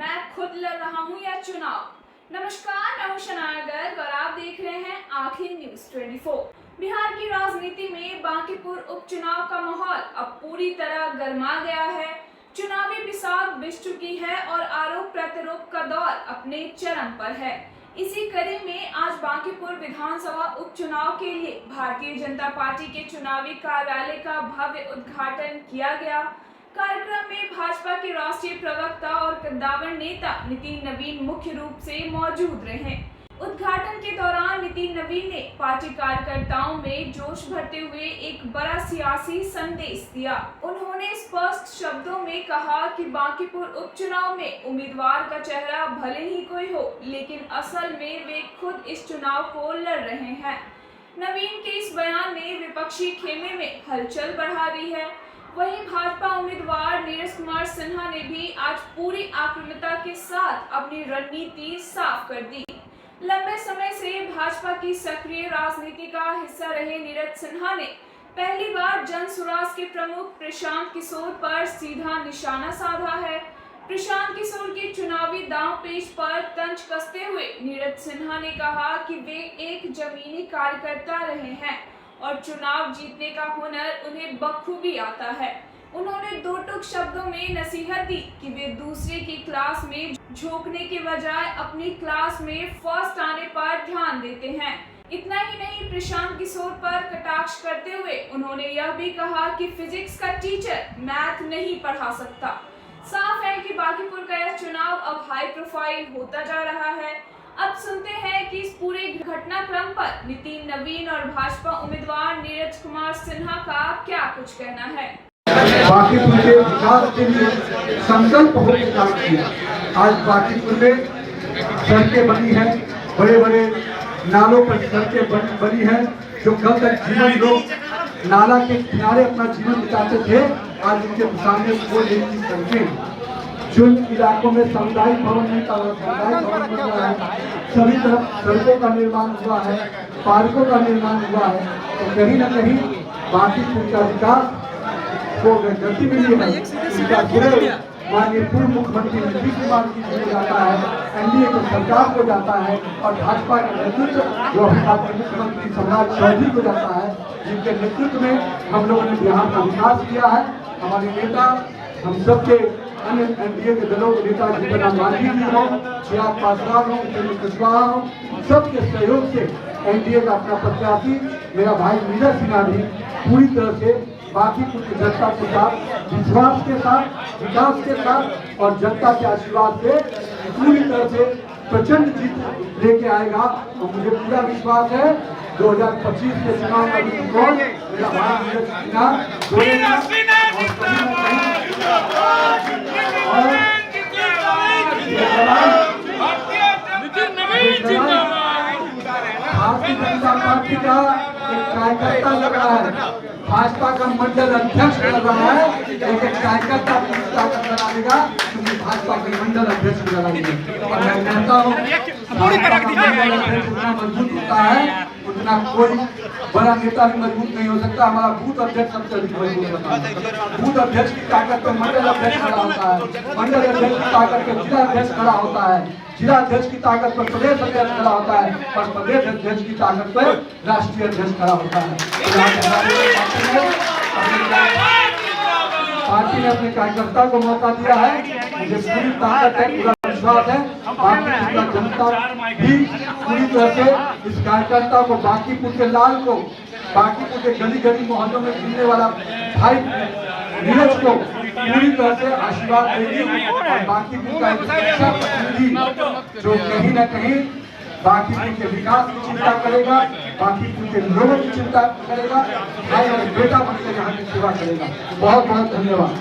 मैं खुद लड़ रहा हूं या चुनाव। नमस्कार, मैं हूं शनाया गर्ग और आप देख रहे हैं आखिर न्यूज 24। बिहार की राजनीति में बांकीपुर उपचुनाव का माहौल अब पूरी तरह गर्मा गया है। चुनावी बिसात बिछ चुकी है और आरोप प्रत्यारोप का दौर अपने चरम पर है। इसी कड़ी में आज बांकीपुर विधानसभा उपचुनाव के लिए भारतीय जनता पार्टी के चुनावी कार्यालय का भव्य उद्घाटन किया गया। कार्यक्रम में भाजपा के राष्ट्रीय प्रवक्ता और कद्दावर नेता नितिन नवीन मुख्य रूप से मौजूद रहे। उद्घाटन के दौरान नितिन नवीन ने पार्टी कार्यकर्ताओं में जोश भरते हुए एक बड़ा सियासी संदेश दिया। उन्होंने स्पष्ट शब्दों में कहा कि बांकीपुर उपचुनाव में उम्मीदवार का चेहरा भले ही कोई हो, लेकिन असल में वे खुद इस चुनाव को लड़ रहे हैं। नवीन के इस बयान ने विपक्षी खेमे में हलचल बढ़ा दी है। वहीं भाजपा उम्मीदवार नीरज कुमार सिन्हा ने भी आज पूरी आक्रामकता के साथ अपनी रणनीति साफ कर दी। लंबे समय से भाजपा की सक्रिय राजनीति का हिस्सा रहे नीरज सिन्हा ने पहली बार जन सुराज के प्रमुख प्रशांत किशोर पर सीधा निशाना साधा है। प्रशांत किशोर के चुनावी दांव पेच पर तंज कसते हुए नीरज सिन्हा ने कहा कि वे एक जमीनी कार्यकर्ता रहे हैं और चुनाव जीतने का हुनर उन्हें बखूबी आता है। उन्होंने दो टूक शब्दों में नसीहत दी कि वे दूसरे की क्लास में झोंकने के बजाय अपनी क्लास में फर्स्ट आने पर ध्यान देते हैं। इतना ही नहीं, प्रशांत किशोर पर कटाक्ष करते हुए उन्होंने यह भी कहा कि फिजिक्स का टीचर मैथ नहीं पढ़ा सकता। साफ है कि बांकीपुर का यह चुनाव अब हाई प्रोफाइल होता जा रहा है। अब सुनते हैं कि इस पूरे घटनाक्रम पर नितिन नवीन और भाजपा उम्मीदवार नीरज कुमार सिन्हा का क्या कुछ कहना है। बांकीपुर के विकास के लिए संकल्प होकर काम किया। आज बांकीपुर में सड़कें बनी हैं, बड़े बड़े नालों पर सड़कें बनी हैं। जो कल तक जीवन लोग नाला के किनारे अपना जीवन बिताते थे, आज उनके सामने कोई की सड़कें। जिन इलाकों में सामुदायिक भवन नहीं था, सामुदायिक भवन बन रहा है। सभी तरफ सड़कों का निर्माण हुआ है, पार्कों का निर्माण हुआ है। तो कहीं न कहीं बांकीपुर का विकास को गति मिली है। इसका श्रेय माननीय पूर्व मुख्यमंत्री नीतीश कुमार जी को जाता है, एनडीए की सरकार को जाता है और भाजपा का नेतृत्व जो हमारे मुख्यमंत्री सम्राट चौधरी को जाता है, जिनके नेतृत्व में हम लोगों ने बिहार का विकास किया है। हमारे नेता, हम सबके अन्य एनडीए के दलों के नेता जीतन मांझी जी हो, चिराग पासवान हो, उपेंद्र कुशवाहा हो, सबके सहयोग से एनडीए का अपना प्रत्याशी मेरा भाई नीरज सिन्हा भी पूरी तरह से बांकीपुर की जनता के साथ, विश्वास के साथ, विकास के साथ और जनता के आशीर्वाद से पूरी तरह से प्रचंड जीत लेके आएगा। और मुझे पूरा विश्वास है 2025 के चुनाव में मेरा भाई नीरज सिन्हा भारतीय जनता पार्टी का एक कार्यकर्ता लग रहा है, भाजपा का मंडल अध्यक्ष लग रहा है, एक कार्यकर्ता ताकत बना देगा, क्योंकि भाजपा के मंडल अध्यक्ष लगाएंगे। और मैं कहता हूँ जितना मजबूत होता है उतना कोई बड़ा नेता भी मजबूत नहीं हो सकता। हमारा बूथ अध्यक्ष सबसे अधिक मजबूत होता है। बूथ अध्यक्ष की ताकत पर मंडल अध्यक्ष खड़ा होता है, मंडल अध्यक्ष की ताकत पर जिला अध्यक्ष खड़ा होता है, जिला अध्यक्ष की ताकत पर प्रदेश अध्यक्ष खड़ा होता है और प्रदेश अध्यक्ष की ताकत पर राष्ट्रीय अध्यक्ष खड़ा होता है। पार्टी ने अपने कार्यकर्ता को मौका दिया है, मुझे पूरी ताकत है, पूरा विश्वास है। बांकीपुर जनता भी पूरी तरह से इस कार्यकर्ता को, बांकीपुर के लाल को, बांकीपुर के गली गली मोहल्लों में घूमने वाला भाई नीरज को पूरी तरह से आशीर्वाद देगी। और बांकीपुर का अच्छा प्रतिनिधि जो कहीं न कहीं बांकीपुर के विकास की चिंता करेगा, बांकीपुर के लोगों की चिंता करेगा, भाई और बेटा बनकर यहाँ की सेवा करेगा। बहुत बहुत धन्यवाद।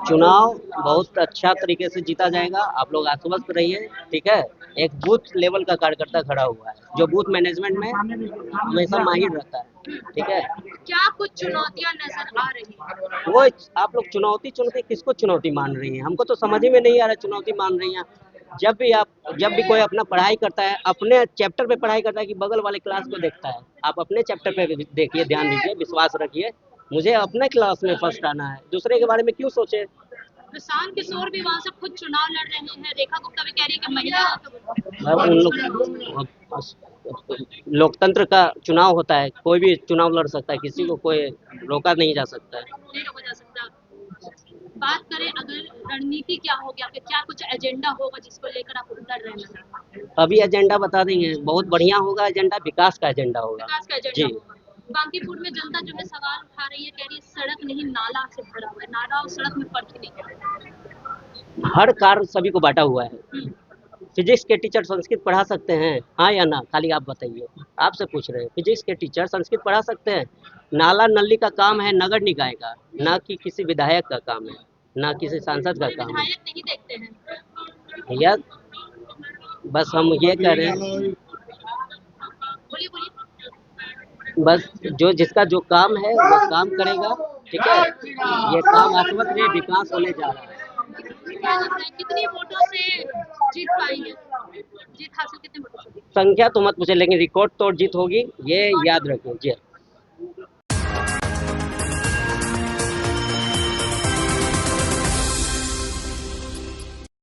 चुनाव बहुत अच्छा तरीके से जीता जाएगा। आप लोग आश्वस्त रहिए, ठीक है। एक बूथ लेवल का कार्यकर्ता खड़ा हुआ है जो बूथ मैनेजमेंट में हमेशा माहिर रहता है, ठीक है। क्या कुछ चुनौतियां नजर आ रही हैं? वो आप लोग चुनौती किसको चुनौती मान रही हैं? हमको तो समझ ही में नहीं आ रहा चुनौती मान रही हैं। जब भी कोई अपना पढ़ाई करता है, अपने चैप्टर पे पढ़ाई करता है कि बगल वाले क्लास को देखता है। आप अपने चैप्टर पे देखिए, ध्यान दीजिए, विश्वास रखिए। मुझे अपने क्लास में फर्स्ट आना है, दूसरे के बारे में क्यों सोचे। प्रशांत किशोर भी वहाँ से खुद चुनाव लड़ रहे हैं, रेखा गुप्ता भी कह रही है कि महिला अब उन लोग, लोकतंत्र का चुनाव होता है, कोई भी चुनाव लड़ सकता है, किसी को कोई रोका नहीं जा सकता है। नहीं रोका जा सकता। बात करें अगर रणनीति क्या होगी, आपके क्या कुछ एजेंडा होगा जिसको लेकर आप लड़ रहे हैं? अभी एजेंडा बता देंगे, बहुत बढ़िया होगा एजेंडा, विकास का एजेंडा होगा। विकास का एजेंडा जी। होगा। बांकीपुर में जनता जो है सवाल उठा रही है, कह रही है सड़क नहीं नाला से भरा हुआ है, नाला और सड़क में फर्क ही नहीं है। हर कार्य सभी को बांटा हुआ है। फिजिक्स के टीचर संस्कृत पढ़ा सकते हैं, हाँ या ना, खाली आप बताइए। आपसे पूछ रहे हैं, फिजिक्स के टीचर संस्कृत पढ़ा सकते हैं। नाला नली का काम है नगर निकाय का, ना कि किसी विधायक का काम है, ना किसी सांसद का काम है। विधायक नहीं देखते हैं। भैया, बस हम ये कह रहे हैं, बोलिए बोलिए। बस जो जिसका जो काम है वो काम करेगा, ठीक है। ये काम आश्वस्त में विकास होने जा रहा है। क्या लगता है कितनी वोटों से जीत पाएंगे? जीत हासिल कितने वोटों से? संख्या तो मत पूछे, लेकिन रिकॉर्ड तोड़ जीत होगी, ये याद रखिए जी।